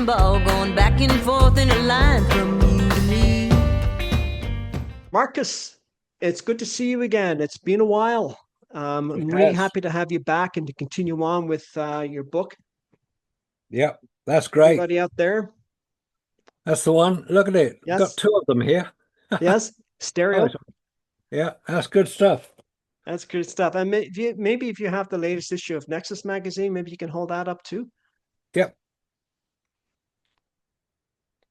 bowling ball going back and forth in a line from you to me. Marcus, it's good to see you again. It's been a while. I'm really Yes. happy to have you back and to continue on with your book. Yep. That's great. Everybody out there? That's the one. Look at it. Got Yes, two of them here. yes, Oh, stereo. yeah, that's good stuff. That's good stuff. And maybe if you have the latest issue of Nexus magazine, maybe you can hold that up too. Yep.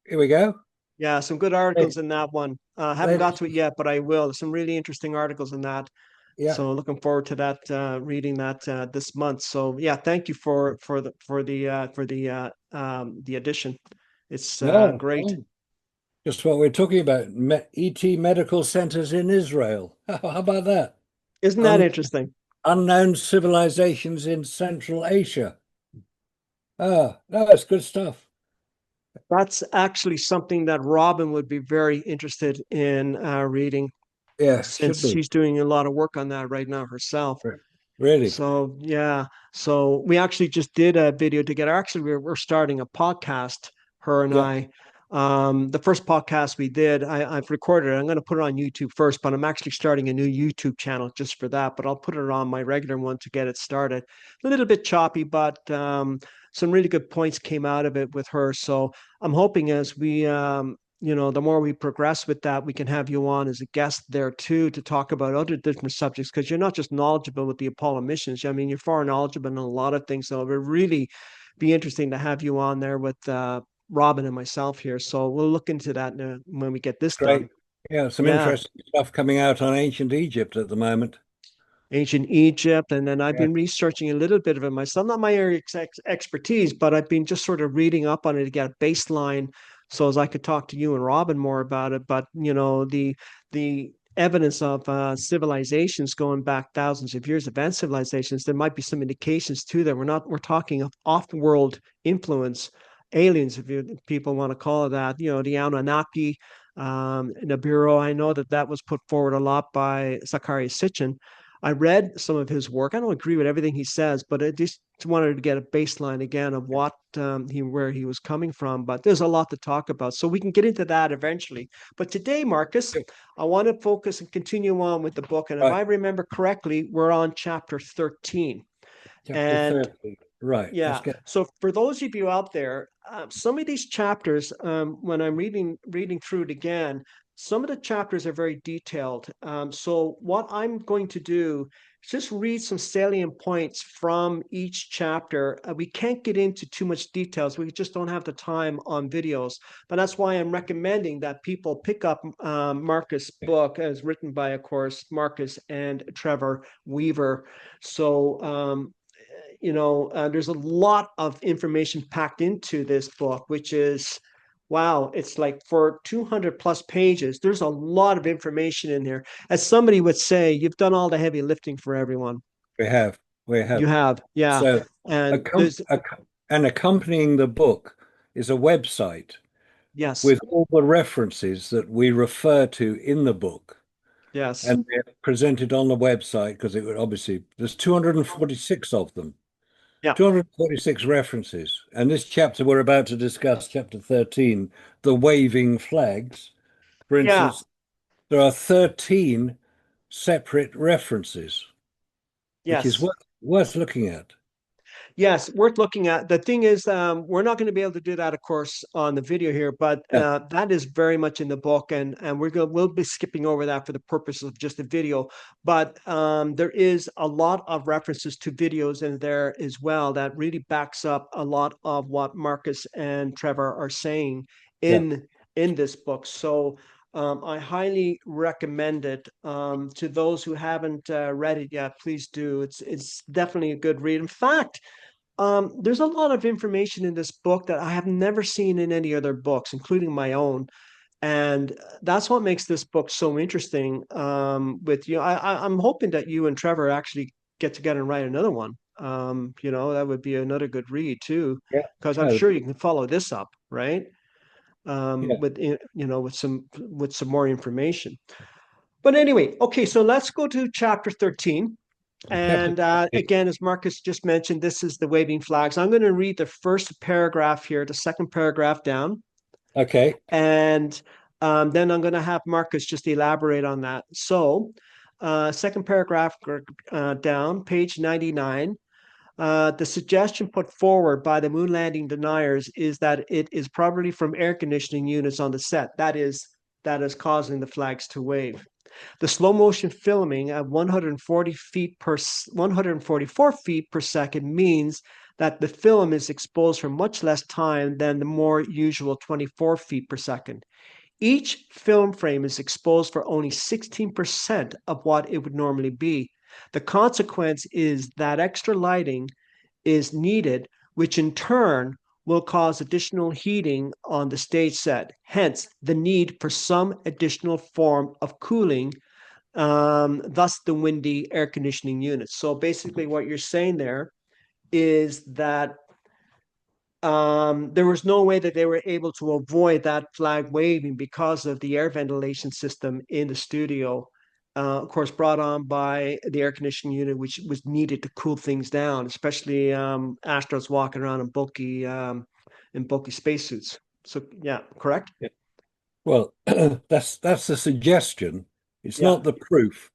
Here we go. Yeah, some good Hey, articles in that one. Haven't got latest. to it yet, but I will. Some really interesting articles in that. Yeah. So looking forward to that, reading that this month. So yeah, thank you for the addition. It's No, great. no. Just what we're talking about. ET medical centers in Israel. How about that? Isn't that Un interesting? Unknown civilizations in Central Asia. Ah, no, that's good stuff. That's actually something that Robin would be very interested in reading, Yeah, should since be. she's doing a lot of work on that right now herself. Really. So yeah, so we actually just did a video together. Actually, we're starting a podcast, her and Yeah. I. The first podcast we did, I've recorded it. I'm going to put it on YouTube first, but I'm actually starting a new YouTube channel just for that. But I'll put it on my regular one to get it started. A little bit choppy, but some really good points came out of it with her. So I'm hoping as we the more we progress with that, we can have you on as a guest there too to talk about other different subjects, because you're not just knowledgeable with the Apollo missions. I mean, you're far knowledgeable in a lot of things. So it would really be interesting to have you on there with Robin and myself here. So we'll look into that when we get this done. Great. Yeah, some Yeah, interesting stuff coming out on ancient Egypt at the moment. ancient Egypt, and then I've Yeah. been researching a little bit of it myself. Not my area expertise, but I've been just sort of reading up on it to get a baseline, so as I could talk to you and Robin more about it. But the evidence of civilizations going back thousands of years, advanced civilizations, there might be some indications too that we're talking of off-world influence, aliens, if people want to call it that. The Anunnaki, Nibiru. I know that was put forward a lot by Zachariah Sitchin. I read some of his work. I don't agree with everything he says, but I just wanted to get a baseline again of what where he was coming from. But there's a lot to talk about, so we can get into that eventually. But today, Marcus, I want to focus and continue on with the book. And if Right. I remember correctly, we're on chapter 13. Chapter And 30. Right. Let's yeah, get so for those of you out there, some of these chapters, when I'm reading through it again, some of the chapters are very detailed. So what I'm going to do is just read some salient points from each chapter. We can't get into too much details. We just don't have the time on videos. But that's why I'm recommending that people pick up Marcus' book, as written by, of course, Marcus and Trevor Weaver. So there's a lot of information packed into this book, which is, wow, it's like for 200 plus pages, there's a lot of information in there. As somebody would say, you've done all the heavy lifting for everyone. we have. We You have. have, yeah. So And accom there's, ac and accompanying the book is a website yes, with all the references that we refer to in the book. yes. And they're presented on the website because it would obviously, there's 246 of them, Yeah. 246 references. And this chapter we're about to discuss, chapter 13, the waving flags, for Yeah. instance, there are 13 separate references, which is Yes. worth looking at. Yes, worth looking at. The thing is, we're not going to be able to do that, of course, on the video here, but Yeah, that is very much in the book, and we'll be skipping over that for the purpose of just the video. But there is a lot of references to videos in there as well that really backs up a lot of what Marcus and Trevor are saying yeah, in this book. So I highly recommend it to those who haven't read it yet. Please do. It's definitely a good read. In fact, there's a lot of information in this book that I have never seen in any other books, including my own. And that's what makes this book so interesting. With you, I'm hoping that you and Trevor actually get together and write another one. That would be another good read too, yeah. because I'm No, sure you can follow this up, right? yeah. With some more information. But anyway, okay, so let's go to chapter 13. And again, as Marcus just mentioned, this is the waving flags. I'm going to read the first paragraph here, the second paragraph down. Okay. And then I'm going to have Marcus just elaborate on that. So, second paragraph down, page 99. The suggestion put forward by the moon landing deniers is that it is probably from air conditioning units on the set. That is causing the flags to wave. The slow motion filming at 144 feet per second means that the film is exposed for much less time than the more usual 24 feet per second. Each film frame is exposed for only 16% of what it would normally be. The consequence is that extra lighting is needed, which in turn will cause additional heating on the stage set. Hence, the need for some additional form of cooling, thus the windy air conditioning units. So basically what you're saying there is that there was no way that they were able to avoid that flag waving because of the air ventilation system in the studio, of course, brought on by the air conditioning unit, which was needed to cool things down, especially astronauts walking around in bulky spacesuits. So yeah, correct? Yeah. Well, that's the suggestion. It's Yeah. not the proof,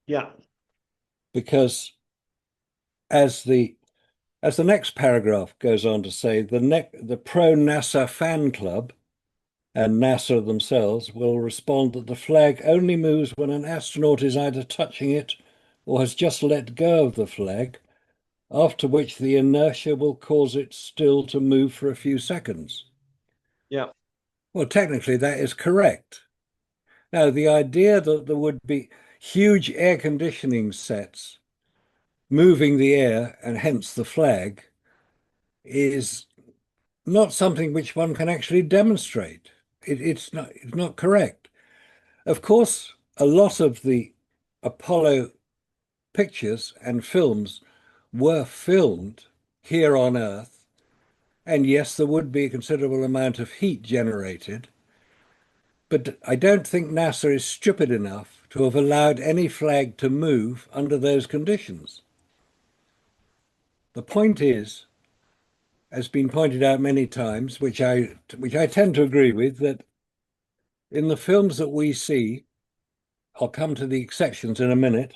Yeah. because as the next paragraph goes on to say, the pro-NASA fan club and NASA themselves will respond that the flag only moves when an astronaut is either touching it or has just let go of the flag, after which the inertia will cause it still to move for a few seconds. Yeah. Well, technically that is correct. Now, the idea that there would be huge air conditioning sets moving the air and hence the flag is not something which one can actually demonstrate. It's not correct. Of course, a lot of the Apollo pictures and films were filmed here on Earth, and yes, there would be a considerable amount of heat generated, but I don't think NASA is stupid enough to have allowed any flag to move under those conditions. The point is, has been pointed out many times, which I tend to agree with, that in the films that we see, I'll come to the exceptions in a minute,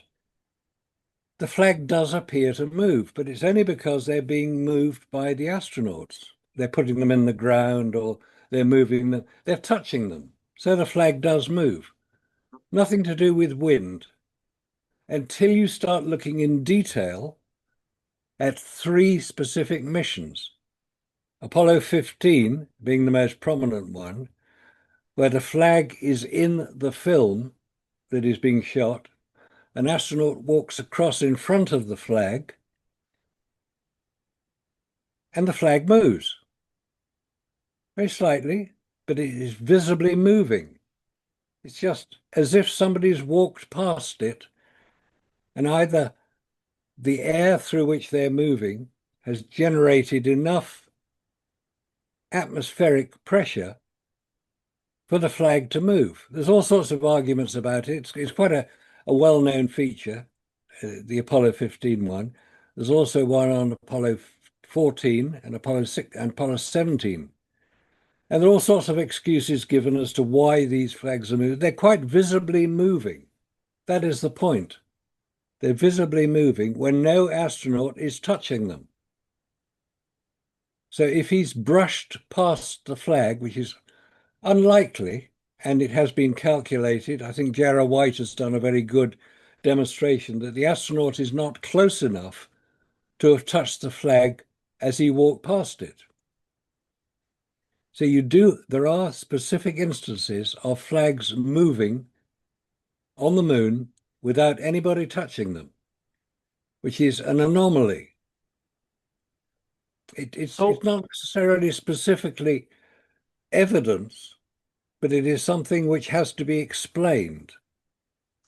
the flag does appear to move, but it's only because they're being moved by the astronauts. They're putting them in the ground, or they're moving them, they're touching them. So the flag does move. Nothing to do with wind, until you start looking in detail at 3 specific missions. Apollo 15 being the most prominent one, where the flag is in the film that is being shot. An astronaut walks across in front of the flag, and the flag moves. Very slightly, but it is visibly moving. It's just as if somebody's walked past it, and either the air through which they're moving has generated enough atmospheric pressure for the flag to move. There's all sorts of arguments about it. It's quite a well-known feature, the Apollo 15 one. There's also one on Apollo 14 and Apollo 6 and Apollo 17. And there are all sorts of excuses given as to why these flags are moving. They're quite visibly moving. That is the point. They're visibly moving when no astronaut is touching them. So if he's brushed past the flag, which is unlikely, and it has been calculated, I think Jarrah White has done a very good demonstration that the astronaut is not close enough to have touched the flag as he walked past it. So there are specific instances of flags moving on the moon without anybody touching them, which is an anomaly. It's not necessarily specifically evidence, but it is something which has to be explained.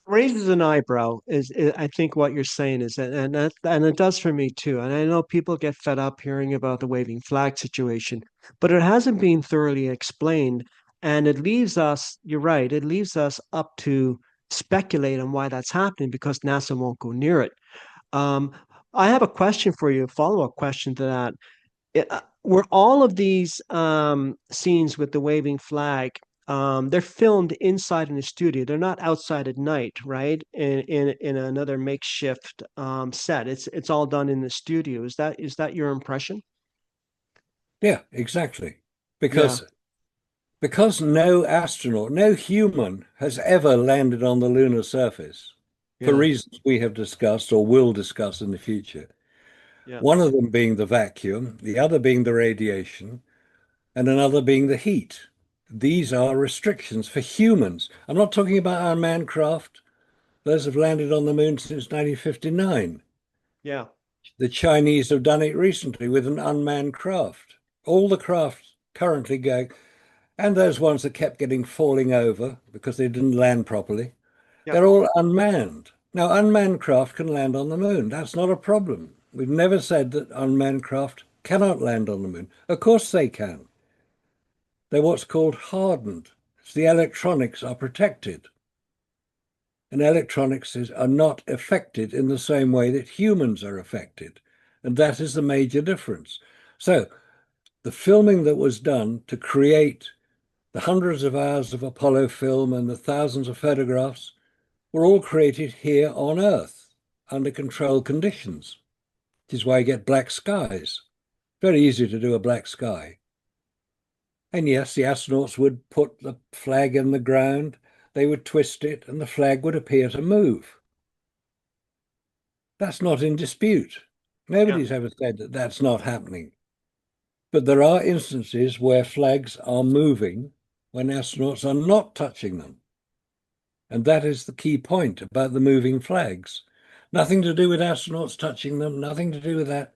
Raises an eyebrow is I think what you're saying is, and it does for me too. And I know people get fed up hearing about the waving flag situation, but it hasn't been thoroughly explained, and it leaves us. You're right. It leaves us up to speculate on why that's happening because NASA won't go near it. Um, I have a question for you, a follow-up question to that. Were all of these scenes with the waving flag, they're filmed inside in the studio. They're not outside at night, right? In another makeshift set. It's all done in the studio. Is that your impression? Yeah, exactly. Yeah, Because no astronaut, no human has ever landed on the lunar surface for yeah, reasons we have discussed or will discuss in the future. yeah, One of them being the vacuum, the other being the radiation, and another being the heat. These are restrictions for humans. I'm not talking about unmanned craft. Those have landed on the moon since 1959. yeah, The Chinese have done it recently with an unmanned craft. All the crafts currently going, and those ones that kept getting falling over because they didn't land properly, yeah. they're all unmanned. Now, unmanned craft can land on the moon. That's not a problem. We've never said that unmanned craft cannot land on the moon. Of course they can. They're what's called hardened. So the electronics are protected. And electronics are not affected in the same way that humans are affected. And that is the major difference. So the filming that was done to create the hundreds of hours of Apollo film and the thousands of photographs were all created here on Earth under controlled conditions, which is why you get black skies. Very easy to do a black sky. And yes, the astronauts would put the flag in the ground, they would twist it, and the flag would appear to move. That's not in dispute. Yeah. Nobody's ever said that that's not happening. But there are instances where flags are moving when astronauts are not touching them. And that is the key point about the moving flags. Nothing to do with astronauts touching them, nothing to do with that.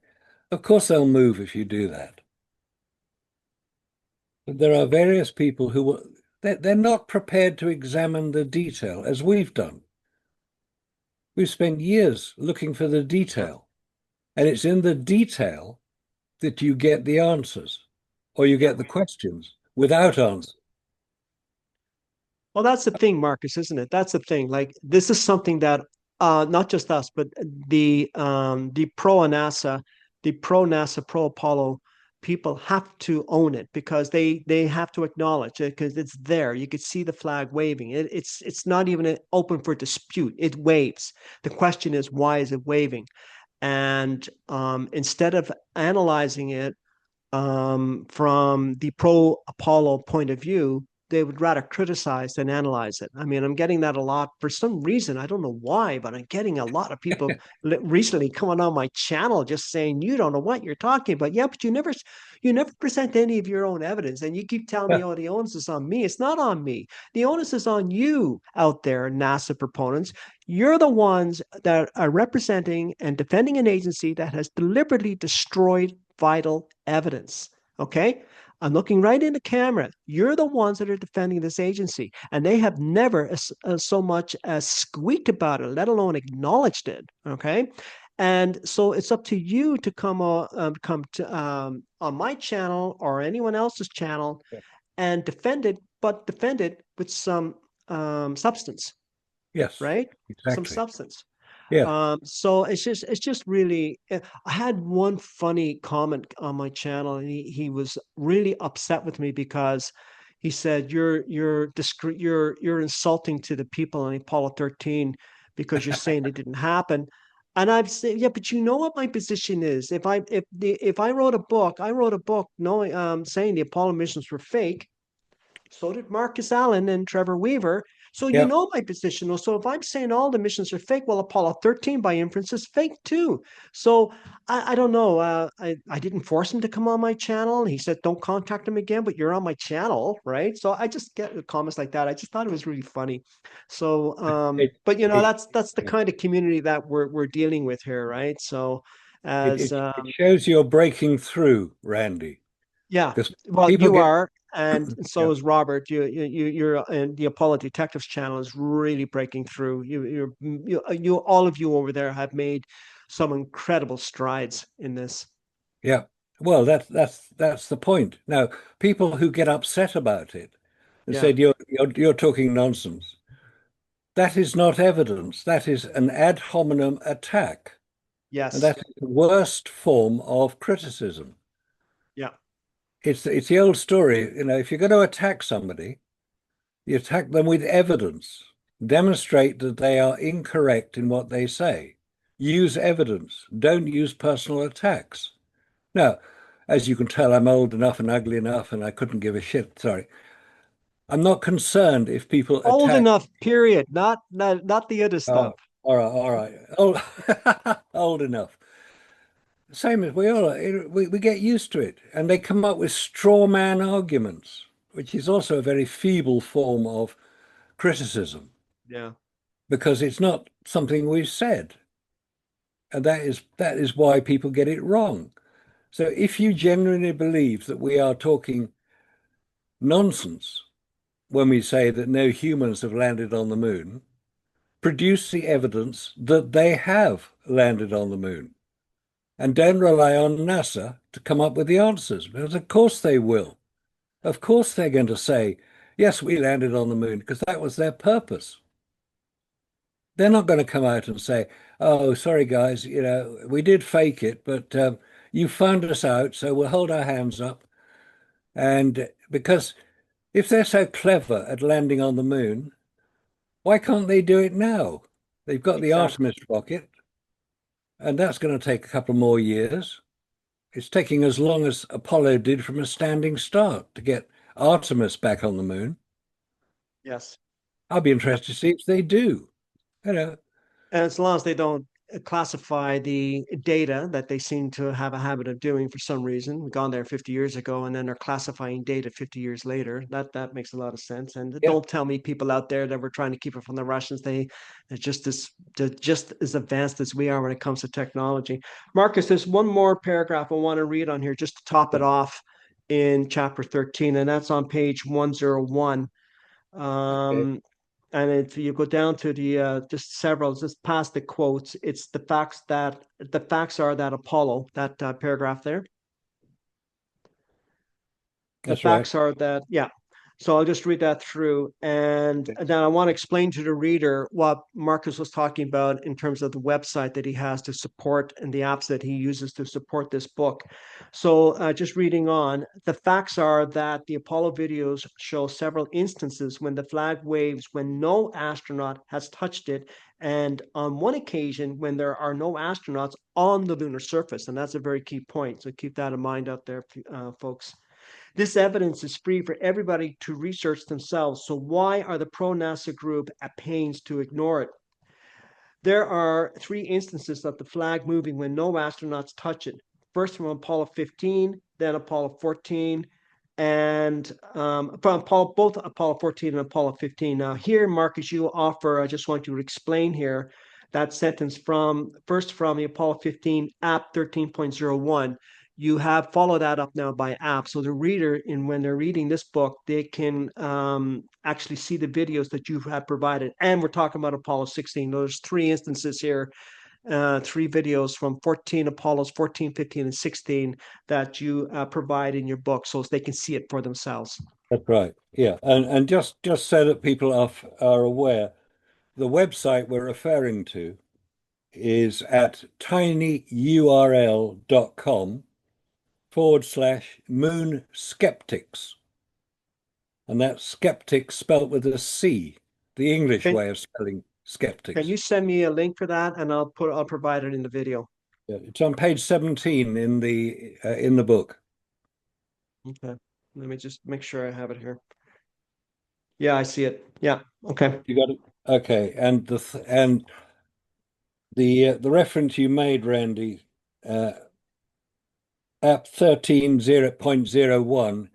Of course, they'll move if you do that. But there are various people who they're not prepared to examine the detail as we've done. We've spent years looking for the Yeah. detail, and it's in the detail that you get the answers or you Yeah. get the questions without answers. Well, that's the thing, Marcus, isn't it? That's the thing. Like this is something that not just us, but the pro NASA, pro Apollo people have to own it because they have to acknowledge it because it's there. You could see the flag waving. It's not even open for dispute. It waves. The question is, why is it waving? And instead of analyzing it from the pro Apollo point of view, they would rather criticize than analyze it. I mean, I'm getting that a lot for some reason. I don't know why, but I'm getting a lot of people recently coming on my channel just saying you don't know what you're talking about. Yeah, but you never present any of your own evidence, and you keep telling me, Yeah. oh, the onus is on me. It's not on me. The onus is on you out there, NASA proponents. You're the ones that are representing and defending an agency that has deliberately destroyed vital evidence. Okay. I'm looking right in the camera. You're the ones that are defending this agency, and they have never so much as squeaked about it, let alone acknowledged it. Okay. And so it's up to you to come to on my channel or anyone else's channel and defend it, but defend it with some substance, Yes, right? Some exactly. substance. Yeah. So it's just really. I had one funny comment on my channel, and he was really upset with me because he said you're insulting to the people in Apollo 13 because you're saying it didn't happen. And I've said, yeah, but you know what my position is. If I wrote a book, I wrote a book knowing saying the Apollo missions were fake. So did Marcus Allen and Trevor Weaver. So you Yeah. know my position. So if I'm saying all the missions are fake, well, Apollo 13 by inference is fake too. So I don't know. I didn't force him to come on my channel. He said, don't contact him again, but you're on my channel, right? So I just get comments like that. I just thought it was really funny. So It, but it, that's the kind of community that we're dealing with here, right? So it, as it, it shows you're breaking through, Randy, yeah, because well, people you get, are, and so yeah, is Robert. You're, and the Apollo Detectives channel is really breaking through. All of you over there have made some incredible strides in this. yeah. Well, that's the point. Now, people who get upset about it and Yeah, said you're talking nonsense. That is not evidence. That is an ad hominem attack. And Yes. that's the worst form of criticism. Yeah. It's the old story, if you're going to attack somebody, you attack them with evidence. Demonstrate that they are incorrect in what they say. Use evidence. Don't use personal attacks. Now, as you can tell, I'm old enough and ugly enough, and I couldn't give a shit. Sorry. I'm not concerned if people Old attack. enough, period. Not the other Oh, stuff. all right, all right. Old, old enough. Same as we all are. We get used to it. And they come up with straw man arguments, which is also a very feeble form of criticism Yeah. because it's not something we've said. And that is why people get it wrong. So if you genuinely believe that we are talking nonsense when we say that no humans have landed on the moon, produce the evidence that they have landed on the moon. And don't rely on NASA to come up with the answers, because of course they will. Of course they're going to say, yes, we landed on the moon, because that was their purpose. They're not going to come out and say, oh, sorry, guys, we did fake it, but you found us out, so we'll hold our hands up. And because if they're so clever at landing on the moon, why can't they do it now? They've got the Exactly. Artemis rocket, and that's going to take a couple more years. It's taking as long as Apollo did from a standing start to get Artemis back on the moon. Yes. I'll be Yeah. interested to see if they do. You know, And as long as they don't classify the data that they seem to have a habit of doing for some reason, we've gone there 50 years ago, and then they're classifying data 50 years later. That makes a lot of sense. And yeah, don't tell me people out there that were trying to keep it from the Russians. They're just as advanced as we are when it comes to technology. Marcus, there's one more paragraph I want to read on here just to top it off in chapter 13, and that's on page 101. okay, And if you go down to the just several, just past the quotes, it's the facts are that Apollo, that paragraph there. The that's right. facts are that, yeah. So I'll just read that through. And Okay. then I want to explain to the reader what Marcus was talking about in terms of the website that he has to support and the apps that he uses to support this book. So just reading on, the facts are that the Apollo videos show several instances when the flag waves when no astronaut has touched it, and on one occasion when there are no astronauts on the lunar surface. And that's a very key point. So keep that in mind out there, folks. This evidence is free for everybody to research themselves. So why are the pro-NASA group at pains to ignore it? There are three instances of the flag moving when no astronauts touch it. First from Apollo 15, then Apollo 14, and from both Apollo 14 and Apollo 15. Now here, Marcus, you offer, I just want you to explain here that sentence from the Apollo 15 app 13.01. You have followed that up now by app. So the reader, when they're reading this book, they can actually see the videos that you have provided. And we're talking about Apollo 16. There's three instances here, three videos from Apollos 14, 15, and 16 that you provide in your book so they can see it for themselves. That's right. Yeah, and just so that people are aware, the website we're referring to is at tinyurl.com/moon skeptics. And that's skeptics spelt with a C, the English Can, way of spelling can skeptics. you send me a link for that, and I'll provide it in the video. Yeah, it's on page 17 in the book. Okay. Let me just make sure I have it here. Yeah, I see it. Yeah. Okay. You got it? Okay. And the reference you made, Randy, app 13.01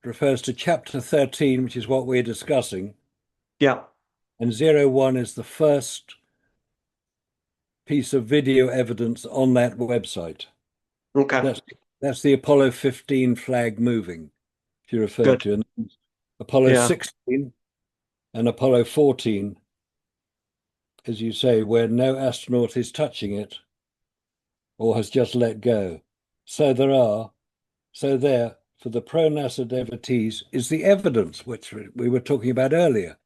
refers to chapter 13, which is what we're discussing, Yeah. and 01 is the first piece of video evidence on that website. Okay. That's the Apollo 15 flag moving, she referred Good. to. And Apollo Yeah. 16 and Apollo 14, as you say, where no astronaut is touching it or has just let go. So there, for the pro-NASA devotees, is the evidence which we were talking about earlier.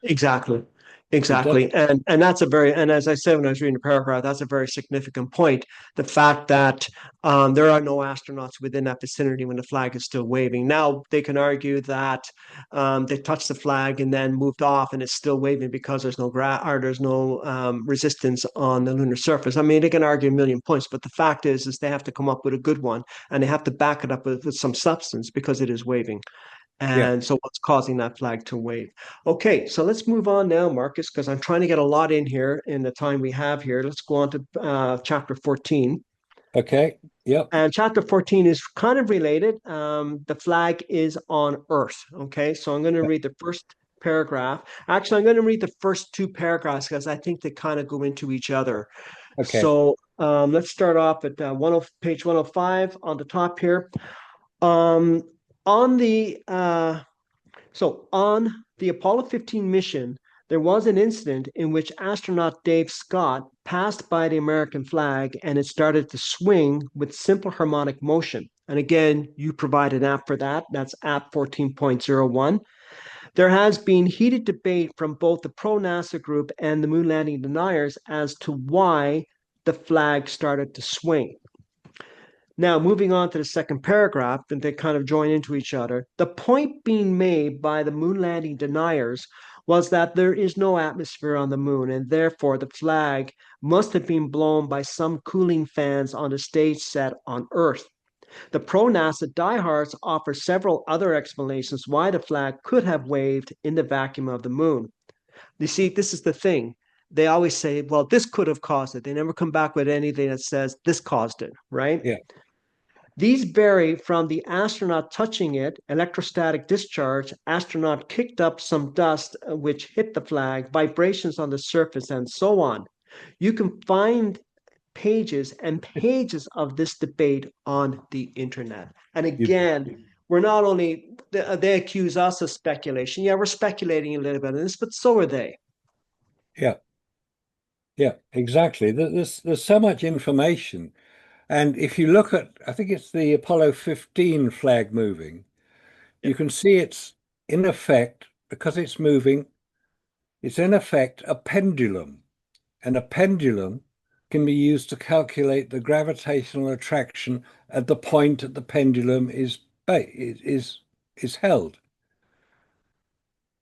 Exactly. It does. Exactly. And that's a very, and as I said when I was reading the paragraph, that's a very significant point. The fact that there are no astronauts within that vicinity when the flag is still waving. Now they can argue that they touched the flag and then moved off and it's still waving because there's no there's no resistance on the lunar surface. I mean, they can argue a million points, but the fact is they have to come up with a good one and they have to back it up with some substance because it is waving. Yeah. And so what's causing that flag to wave? Okay, so let's move on now, Marcus, because I'm trying to get a lot in here in the time we have here. Let's go on to chapter 14. Okay. Yep. And chapter 14 is kind of related. The flag is on Earth. Okay, so I'm going to read the first paragraph. Actually, I'm going to read the first two paragraphs because I think they kind of go into each other. Okay. So let's start off at page 105 on the top here. Um, on the on the Apollo 15 mission, there was an incident in which astronaut Dave Scott passed by the American flag and it started to swing with simple harmonic motion. And again, you provide an app for that. That's app 14.01. There has been heated debate from both the pro NASA group and the moon landing deniers as to why the flag started to swing. Now, moving on to the second paragraph, and they kind of join into each other. The point being made by the moon landing deniers was that there is no atmosphere on the moon, and therefore the flag must have been blown by some cooling fans on the stage set on Earth. The pro NASA diehards offer several other explanations why the flag could have waved in the vacuum of the moon. You see, this is the thing. They always say, well, this could have caused it. They never come back with anything that says this caused it, right? Yeah. These vary from the astronaut touching it, electrostatic discharge, astronaut kicked up some dust which hit the flag, vibrations on the surface, and so on. You can find pages and pages of this debate on the internet. And again, we're not only, they accuse us of speculation. Yeah, we're speculating a little bit on this, but so are they. Yeah. Yeah, exactly. There's so much information. And if you look at, I think it's the Apollo 15 flag moving, you can see it's in effect, because it's moving, it's in effect a pendulum. And a pendulum can be used to calculate the gravitational attraction at the point that the pendulum is held.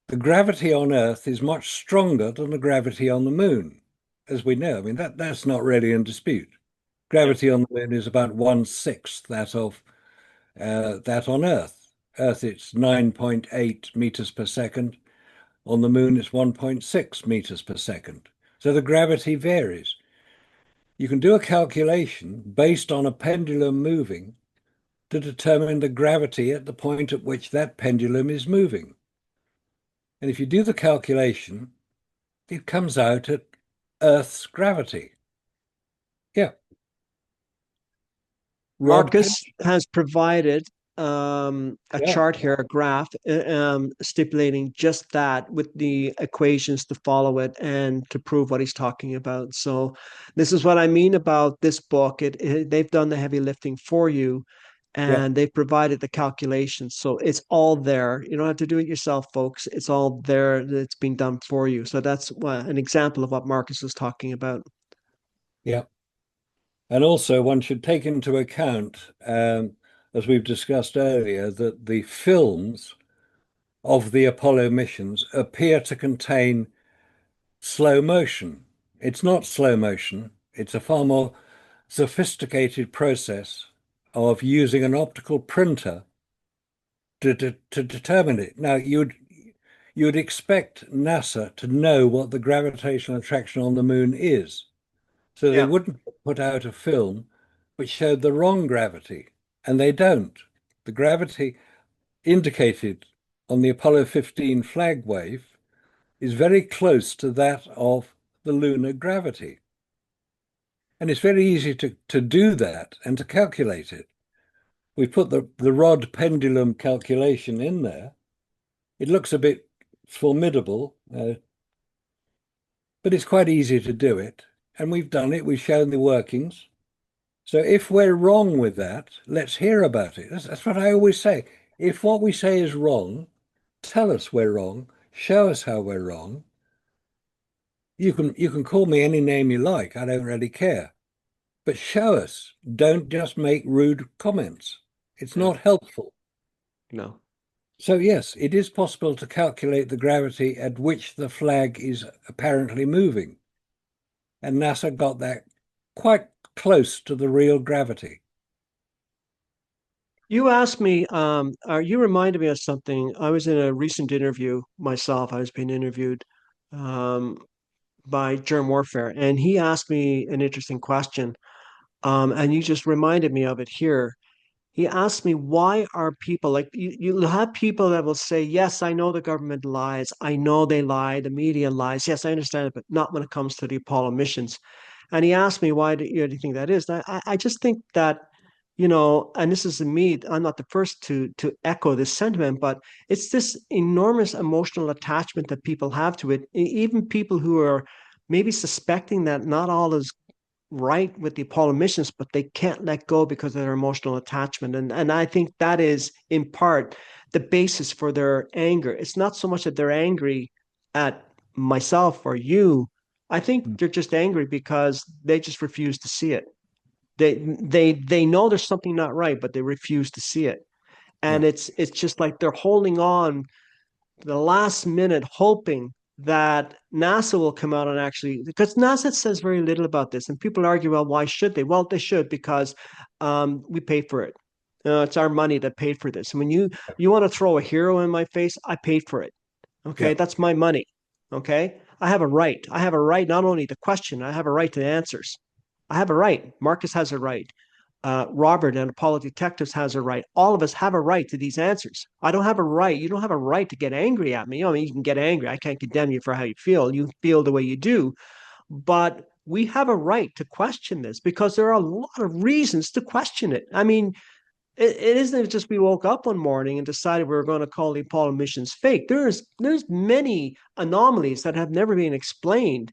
The gravity on Earth is much stronger than the gravity on the moon, as we know. I mean, that's not really in dispute. Gravity on the moon is about 1/6 that of that on Earth. Earth, it's 9.8 meters per second. On the moon, it's 1.6 meters per second. So the gravity varies. You can do a calculation based on a pendulum moving to determine the gravity at the point at which that pendulum is moving. And if you do the calculation, it comes out at Earth's gravity. Yeah. Marcus has provided a Yeah. chart here, a graph, stipulating just that with the equations to follow it and to prove what he's talking about. So this is what I mean about this book. They've done the heavy lifting for you Yeah. and they've provided the calculations. So it's all there. You don't have to do it yourself, folks. It's all there. It's been done for you. So that's an example of what Marcus is talking about. Yeah. And also, one should take into account, as we've discussed earlier, that the films of the Apollo missions appear to contain slow motion. It's not slow motion, it's a far more sophisticated process of using an optical printer to determine it. Now, you'd expect NASA to know what the gravitational attraction on the moon is. So they Yeah. wouldn't put out a film which showed the wrong gravity, and they don't. The gravity indicated on the Apollo 15 flag wave is very close to that of the lunar gravity. And it's very easy to do that and to calculate it. We put the rod pendulum calculation in there. It looks a bit formidable, but it's quite easy to do it. And we've done it, we've shown the workings. So if we're wrong with that, let's hear about it. That's what I always say. If what we say is wrong, tell us we're wrong, show us how we're wrong, You can call me any name you like. I don't really care. But show us. Don't just make rude comments. It's Yeah. not helpful. No. So yes, it is possible to calculate the gravity at which the flag is apparently moving. And NASA got that quite close to the real gravity. You asked me, you reminded me of something. I was in a recent interview myself. I was being interviewed um, by Germ Warfare, and he asked me an interesting question. And you just reminded me of it here. He asked me, why are people like you have people that will say, yes, I know the government lies. I know they lie. The media lies. Yes, I understand it, but not when it comes to the Apollo missions. And he asked me, why do you think that is? And I just think that, and this is me, I'm not the first to echo this sentiment, but it's this enormous emotional attachment that people have to it. Even people who are maybe suspecting that not all is right with the Apollo missions, but they can't let go because of their emotional attachment. And I think that is in part the basis for their anger. It's not so much that they're angry at myself or you. I think they're just angry because they just refuse to see it. They know there's something not right, but they refuse to see it. Yeah. And it's just like they're holding on the last minute, hoping that NASA will come out and actually, because NASA says very little about this, and people argue, well, why should they? Well, they should because we pay for it. It's our money that paid for this. And when you want to throw a hero in my face, I paid for it. Okay, Yeah. that's my money. Okay, I have a right. I have a right not only to question, I have a right to answers. I have a right. Marcus has a right. Robert and Apollo Detectives has a right. All of us have a right to these answers. I don't have a right. You don't have a right to get angry at me. I mean, you can get angry. I can't condemn you for how you feel. You feel the way you do. But we have a right to question this because there are a lot of reasons to question it. I mean, it isn't just we woke up one morning and decided we were going to call the Apollo missions fake. There's many anomalies that have never been explained.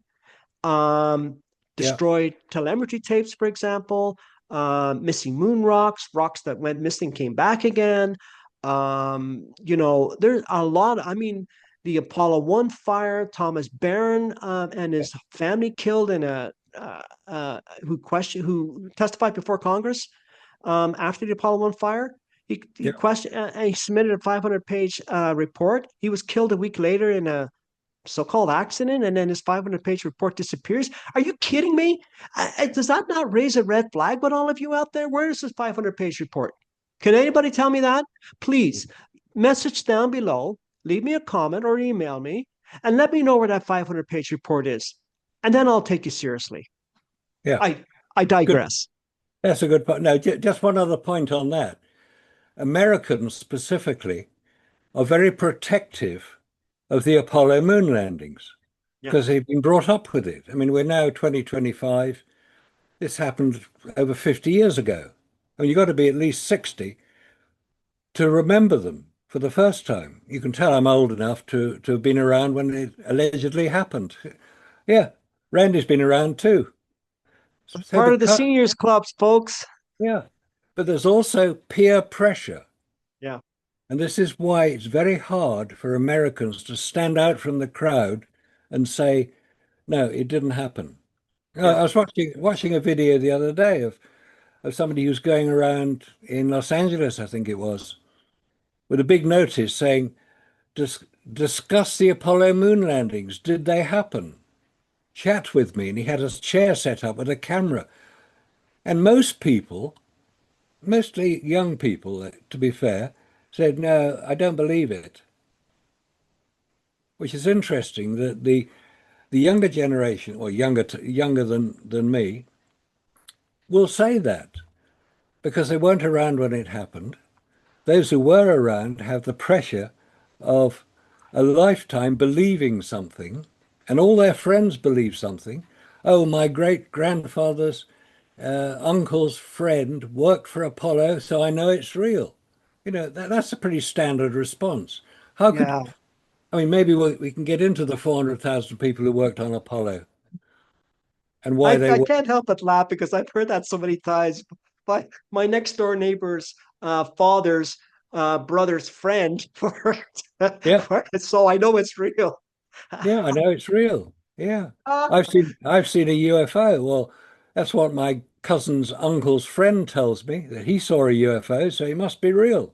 Um, Yeah. Destroyed telemetry tapes, for example, missing moon rocks, rocks that went missing came back again. There's a lot. I mean, the Apollo 1 fire, Thomas Barron and his family killed in a who testified before Congress after the Apollo 1 fire. He Yeah. questioned he submitted a 500-page report. He was killed a week later in a so-called accident, and then his 500-page report disappears. Are you kidding me? Does that not raise a red flag with all of you out there? Where is this 500-page report? Can anybody tell me that? Please message down below, leave me a comment or email me, and let me know where that 500-page report is. And then I'll take you seriously. Yeah. I Good. digress. That's a good point. No, just one other point on that. Americans specifically are very protective of the Apollo moon landings Yeah. because they've been brought up with it. I mean, we're now 2025. This happened over 50 years ago. I mean, you've got to be at least 60 to remember them for the first time. You can tell I'm old enough to have been around when it allegedly happened. Yeah, Randy's been around too. So Part of the seniors clubs, folks. yeah, but there's also peer pressure. Yeah. And this is why it's very hard for Americans to stand out from the crowd and say, no, it didn't happen. Yeah. I was watching a video the other day of somebody who's going around in Los Angeles, I think it was, with a big notice saying, discuss the Apollo moon landings. Did they happen? Chat with me. And he had a chair set up with a camera. And most people, mostly young people, to be fair, said, no, I don't believe it. Which is interesting that the younger generation, or younger than me, will say that because they weren't around when it happened. Those who were around have the pressure of a lifetime believing something, and all their friends believe something. Oh, my great grandfather's uncle's friend worked for Apollo, so I know it's real. That's a pretty standard response. How could Yeah. I mean, maybe we can get into the 400,000 people who worked on Apollo and why they I were. can't help but laugh because I've heard that so many times. My next door neighbor's father's brother's friend worked Yeah, so I know it's real. yeah, I know it's real. Yeah. Uh, I've seen a UFO. Well, that's what my cousin's uncle's friend tells me, that he saw a UFO, so he must be real.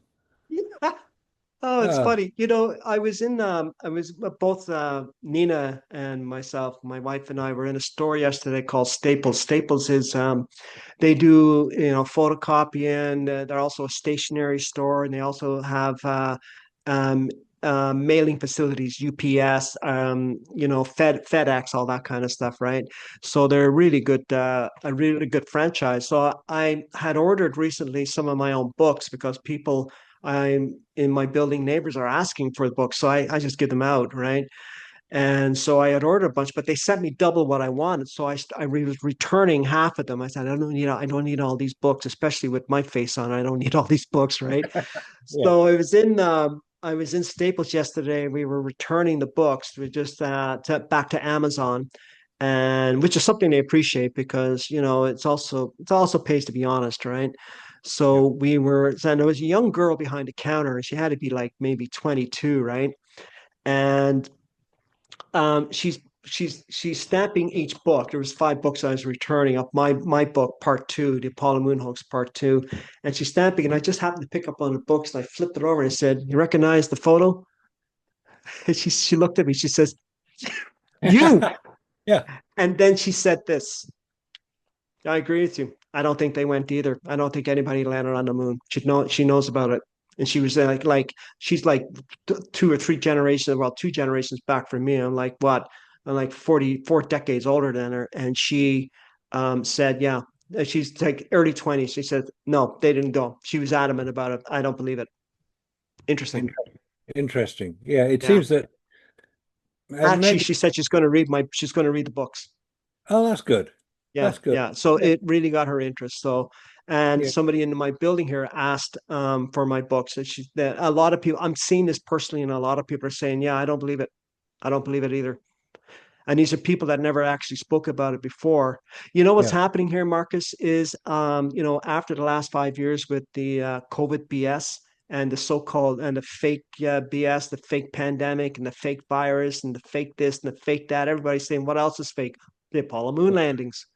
Oh, it's Ah, funny. I was both Nina and myself, my wife and I were in a store yesterday called Staples. Staples is they do, photocopying. They're also a stationery store, and they also have um, mailing facilities, UPS, FedEx, all that kind of stuff, right? So they're a really good franchise. So I had ordered recently some of my own books because people I'm in my building neighbors are asking for the books, so I just give them out, right? And so I had ordered a bunch, but they sent me double what I wanted. So was returning half of them. I said, I don't need all these books, especially with my face on. I don't need all these books, right? yeah. So I was in Staples yesterday. We were returning the books. We just back to Amazon, and which is something they appreciate because it's also pays to be honest, right? Yeah. So and there was a young girl behind the counter, and she had to be like maybe 22, right? And she's stamping each book. There was 5 books I was returning up my book part two, the Paula Moon Hoax part two, and she's stamping. And I just happened to pick up one of the books, and I flipped it over and I said, "You recognize the photo?" And she looked at me. She says, "You." Yeah. And then she said this. I agree with you. I don't think they went either. I don't think anybody landed on the moon. She knows about it. And she was she's like 2 or 3 generations, well, 2 generations back from me. I'm like, what? I'm like 44 decades older than her. And she said, yeah. She's like early 20s. She said, no, they didn't go. She was adamant about it. I don't believe it. Interesting. In- Interesting. Yeah. It Yeah. seems that Actually, maybe. she said she's going to read the books. Oh, that's good. Yeah, That's good. yeah. So Yeah. it really got her interest. So, and Yeah. somebody in my building here asked for my books. And that a lot of people, I'm seeing this personally, and a lot of people are saying, "Yeah, I don't believe it. I don't believe it either." And these are people that never actually spoke about it before. You know what's Yeah. happening here, Marcus, is after the last 5 years with the COVID BS and the so-called and the fake BS, the fake pandemic and the fake virus and the fake this and the fake that. Everybody's saying, "What else is fake?" The Apollo moon landings,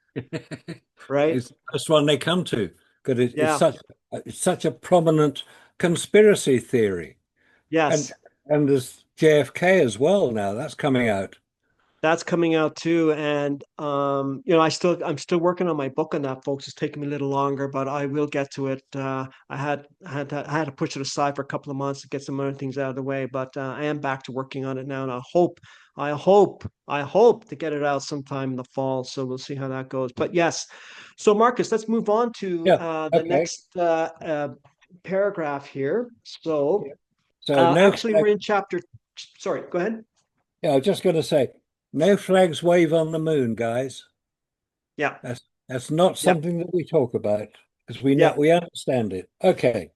right? It's the first one they come to because Yeah. it's such a prominent conspiracy theory. And Yes. and there's JFK as well now. That's coming out. That's coming out too. And I'm still working on my book on that, folks. It's taking me a little longer, but I will get to it. I had to push it aside for a couple of months to get some other things out of the way, but I am back to working on it now, and I hope to get it out sometime in the fall. So we'll see how that goes. But yes, so Marcus, let's move on to Yeah. the Okay. next paragraph here. So Yeah. So no actually, flag. we're in chapter. Sorry, go ahead. Yeah, I was just going to say, no flags wave on the moon, guys. Yeah. That's not Yeah. something that we talk about because we know Yeah. we understand it. Okay.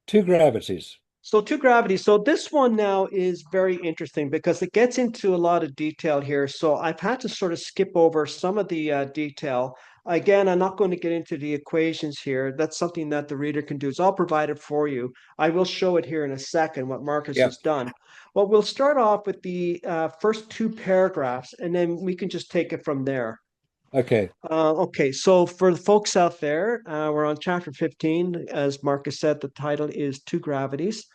Two gravities. So two gravities. So this one now is very interesting because it gets into a lot of detail here. So I've had to sort of skip over some of the detail. Again, I'm not going to get into the equations here. That's something that the reader can do. It's all provided for you. I will show it here in a second what Marcus Yeah. has done. Well, we'll start off with the first 2 paragraphs, and then we can just take it from there. Okay. Okay, so for the folks out there, we're on chapter 15. As Marcus said, the title is Two Gravities.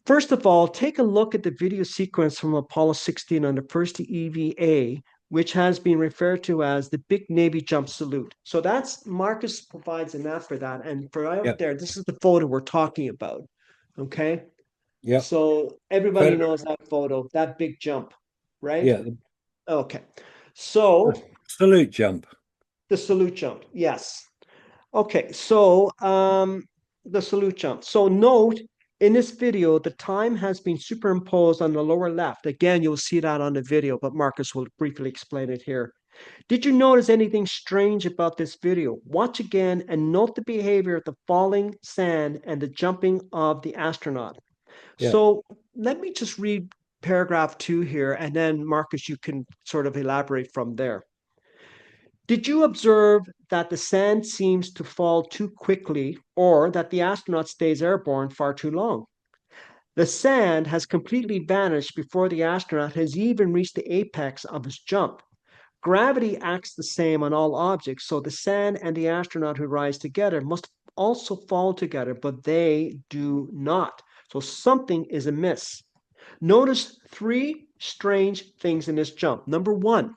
First of all, take a look at the video sequence from Apollo 16 on the first EVA, which has been referred to as the Big Navy Jump Salute. So that's Marcus provides a map for that. And for Yeah. out there, this is the photo we're talking about. Okay. Yeah. So everybody Photo- knows that photo, that big jump, right? Yeah. Okay. So The salute jump. the salute jump, yes. Okay, so the salute jump. So note in this video, the time has been superimposed on the lower left. Again, you'll see that on the video, but Marcus will briefly explain it here. Did you notice anything strange about this video? Watch again and note the behavior of the falling sand and the jumping of the astronaut. Yeah. So let me just read paragraph 2 here, and then Marcus, you can sort of elaborate from there. Did you observe that the sand seems to fall too quickly or that the astronaut stays airborne far too long? The sand has completely vanished before the astronaut has even reached the apex of his jump. Gravity acts the same on all objects, so the sand and the astronaut who rise together must also fall together, but they do not. So something is amiss. Notice three strange things in this jump. Number one,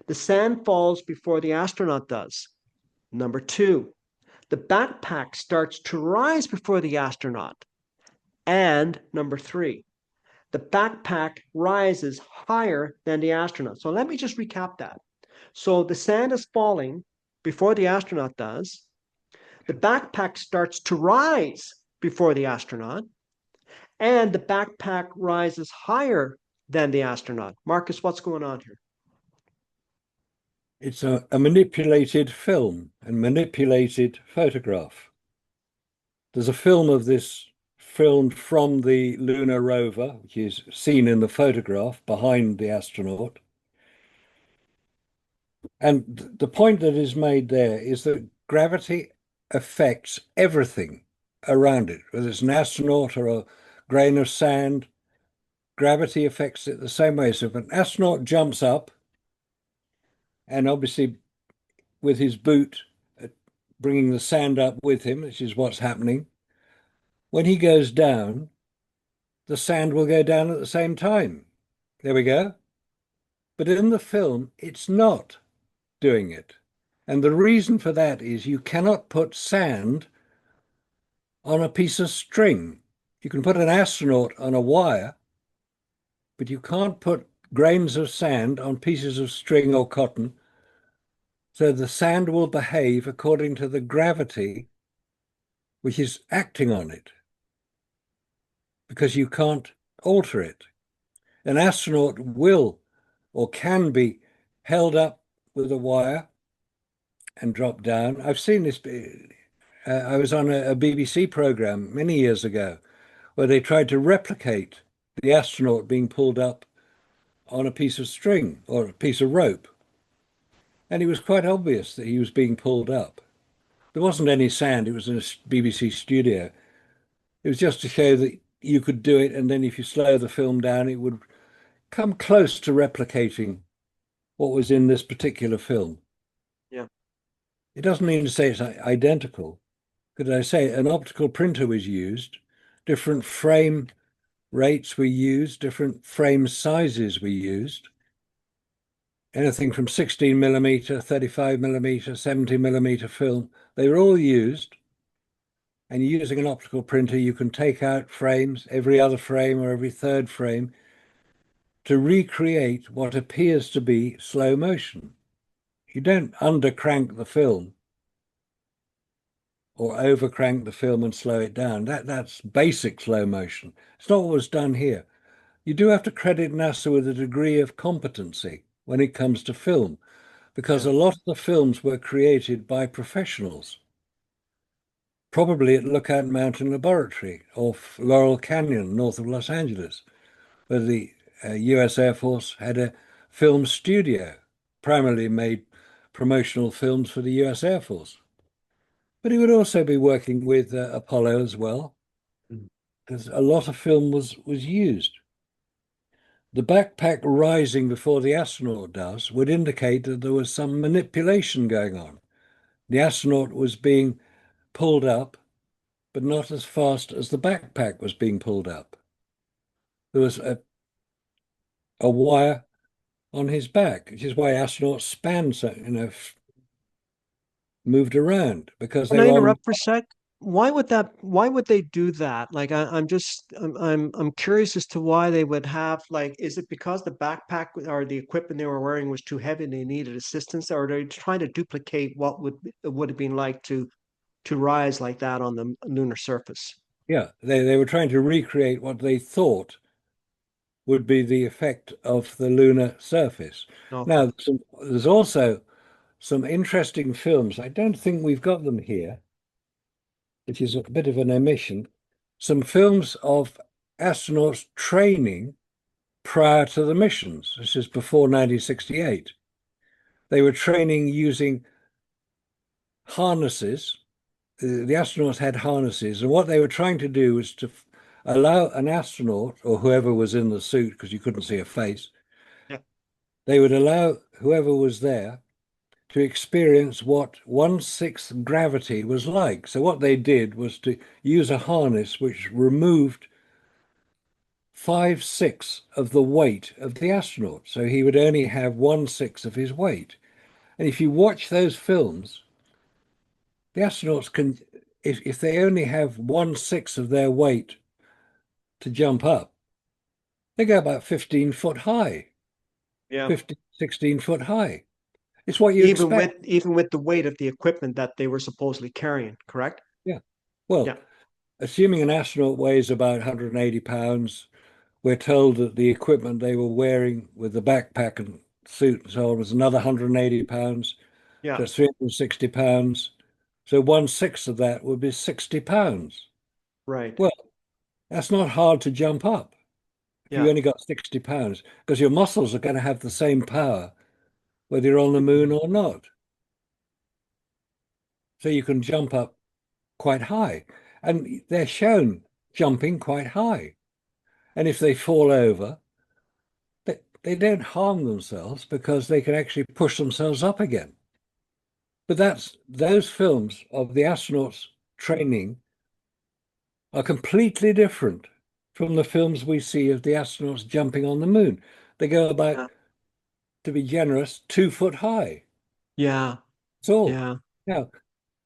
the sand falls before the astronaut does. Number two, the backpack starts to rise before the astronaut. And number three, the backpack rises higher than the astronaut. So let me just recap that. So the sand is falling before the astronaut does. The backpack starts to rise before the astronaut, and the backpack rises higher than the astronaut. Marcus, what's going on here? It's a manipulated film and manipulated photograph. There's a film of this filmed from the lunar rover, which is seen in the photograph behind the astronaut. And the point that is made there is that gravity affects everything around it, whether it's an astronaut or a grain of sand, gravity affects it the same way. So if an astronaut jumps up, and obviously with his boot bringing the sand up with him, which is what's happening, when he goes down, the sand will go down at the same time. There we go. But in the film, it's not doing it. And the reason for that is you cannot put sand on a piece of string. You can put an astronaut on a wire, but you can't put grains of sand on pieces of string or cotton. So the sand will behave according to the gravity which is acting on it, because you can't alter it. An astronaut will or can be held up with a wire and drop down. I've seen this. I was on a BBC program many years ago where they tried to replicate the astronaut being pulled up on a piece of string or a piece of rope. And it was quite obvious that he was being pulled up. There wasn't any sand. It was in a BBC studio. It was just to show that you could do it, and then if you slow the film down, it would come close to replicating what was in this particular film. Yeah. It doesn't mean to say it's identical. Could I say an optical printer was used, different frame rates were used, different frame sizes were used, anything from 16 millimeter, 35 millimeter, 70 millimeter film, they were all used. And using an optical printer, you can take out frames, every other frame or every third frame, to recreate what appears to be slow motion. You don't undercrank the film or overcrank the film and slow it down. That's basic slow motion. It's not what was done here. You do have to credit NASA with a degree of competency when it comes to film, because a lot of the films were created by professionals, probably at Lookout Mountain Laboratory off Laurel Canyon, north of Los Angeles, where the US Air Force had a film studio, primarily made promotional films for the US Air Force. But he would also be working with Apollo as well, because a lot of film was used. The backpack rising before the astronaut does would indicate that there was some manipulation going on. The astronaut was being pulled up, but not as fast as the backpack was being pulled up. There was a wire on his back, which is why astronauts span, so moved around, because Can they I were on. interrupt for a sec? Why would that? Why would they do that? Like, I'm curious as to why they would have, like, is it because the backpack or the equipment they were wearing was too heavy and they needed assistance, or are they trying to duplicate what would have been like to rise like that on the lunar surface? Yeah, they were trying to recreate what they thought would be the effect of the lunar surface. Okay. Now, there's also some interesting films. I don't think we've got them here, which is a bit of an omission. Some films of astronauts training prior to the missions. This is before 1968. They were training using harnesses. The astronauts had harnesses, and what they were trying to do was to allow an astronaut or whoever was in the suit, because you couldn't see a face, Yeah. they would allow whoever was there to experience what 1/6 gravity was like. So what they did was to use a harness which removed 5/6 of the weight of the astronaut. So he would only have 1/6 of his weight. And if you watch those films, the astronauts can, if they only have 1/6 of their weight to jump up, they go about 15 foot high, Yeah. 15, 16 foot high. It's what you Even expect. even with the weight of the equipment that they were supposedly carrying, correct? Yeah. Well, Yeah. assuming an astronaut weighs about 180 pounds, we're told that the equipment they were wearing with the backpack and suit and so on was another 180 pounds. Yeah. That's 360 pounds. So 1/6 of that would be 60 pounds. Right. Well, that's not hard to jump up if Yeah. you only got 60 pounds, because your muscles are going to have the same power whether you're on the moon or not. So you can jump up quite high. And they're shown jumping quite high. And if they fall over, they don't harm themselves because they can actually push themselves up again. But those films of the astronauts training are completely different from the films we see of the astronauts jumping on the moon. They go about, Yeah. to be generous, 2 foot high. Yeah. That's all. Yeah. Now,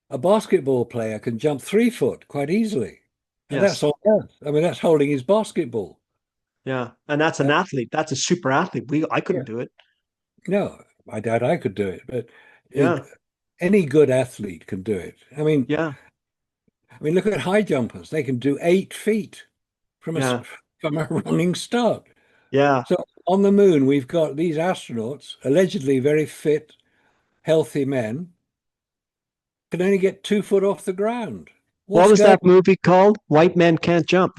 a basketball player can jump 3 foot quite easily. And Yes. that's on Earth. I mean, that's holding his basketball. Yeah. And that's an athlete. That's a super athlete. I couldn't Yeah. do it. No, I doubt I could do it, but Yeah. any good athlete can do it. Yeah. Look at high jumpers. They can do 8 feet from Yeah. from a running start. Yeah. So on the moon, we've got these astronauts, allegedly very fit, healthy men, can only get 2 foot off the ground. What was that movie called? White Men Can't Jump.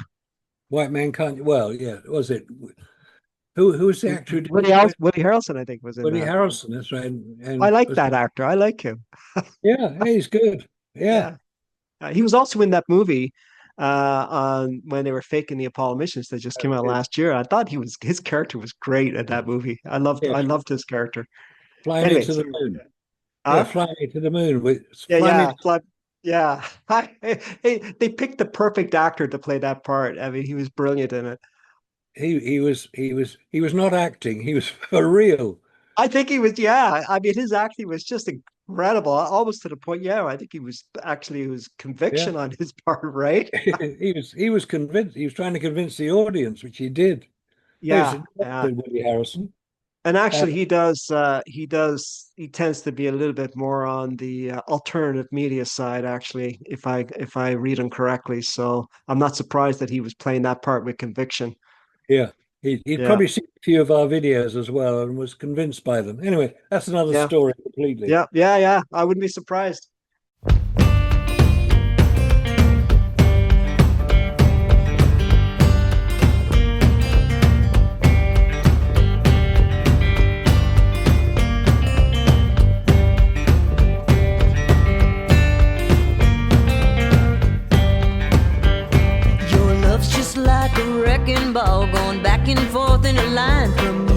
White man can't. Well, yeah, was it? Who was the actor who did Woody it? Harrelson, I think, was in Woody that. Harrelson. That's right. And I like was that it- actor. I like him. Yeah, he's good. Yeah, He was also in that movie on when they were faking the Apollo missions that just came out Okay. last year. I thought his character was great in that movie. I yeah. loved his character. Flying me to Anyways, the moon. huh? Flying me to the moon. Yeah, Fly me yeah, yeah. They picked the perfect actor to play that part. I mean, he was brilliant in it. he was not acting. He was for real. I think he was, yeah. I mean, his acting was just incredible, almost to the point. Yeah, I think he was actually it was conviction Yeah. on his part, right? He was convinced. He was trying to convince the audience, which he did. Yeah, He yeah. was Woody Harrelson. And actually, he tends to be a little bit more on the alternative media side, actually, if I read him correctly. So I'm not surprised that he was playing that part with conviction. Yeah. He'd Yeah, probably seen a few of our videos as well and was convinced by them. Anyway, that's another yeah, story completely. yeah. I wouldn't be surprised. Your love's just like a wrecking ball going back and forth in a line from